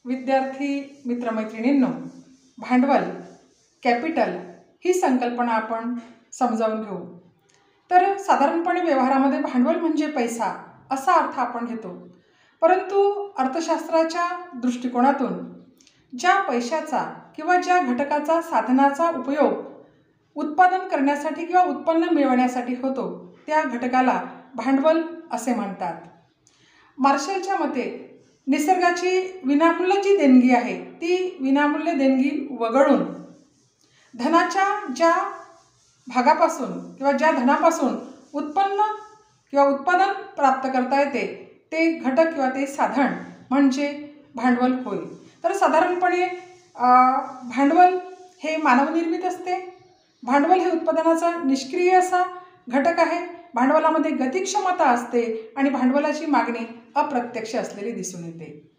विद्यार्थी मित्रमैत्रिणींनो, भांडवल कॅपिटल ही संकल्पना आपण समजावून घेऊ. तर साधारणपणे व्यवहारामध्ये भांडवल म्हणजे पैसा असा अर्थ आपण घेतो. परंतु अर्थशास्त्राच्या दृष्टिकोनातून ज्या पैशाचा किंवा ज्या घटकाचा साधनाचा उपयोग उत्पादन करण्यासाठी किंवा उत्पन्न मिळवण्यासाठी होतो त्या घटकाला भांडवल असे म्हणतात. मार्शलच्या मते निसर्गाची विनामूल्य जी देणगी आहे ती विनामूल्य देणगी वगळून धनाच्या ज्या भागापासून किंवा ज्या धनापासून उत्पन्न किंवा उत्पादन प्राप्त करता येते ते घटक किंवा ते साधन म्हणजे भांडवल होय. तर साधारणपणे भांडवल हे मानवनिर्मित असते. भांडवल हे उत्पादनाचा निष्क्रिय असा घटक आहे. भांडवलामध्ये गतिक्षमता असते आणि भांडवलाची मागणी अप्रत्यक्ष असलेली दिसून येते.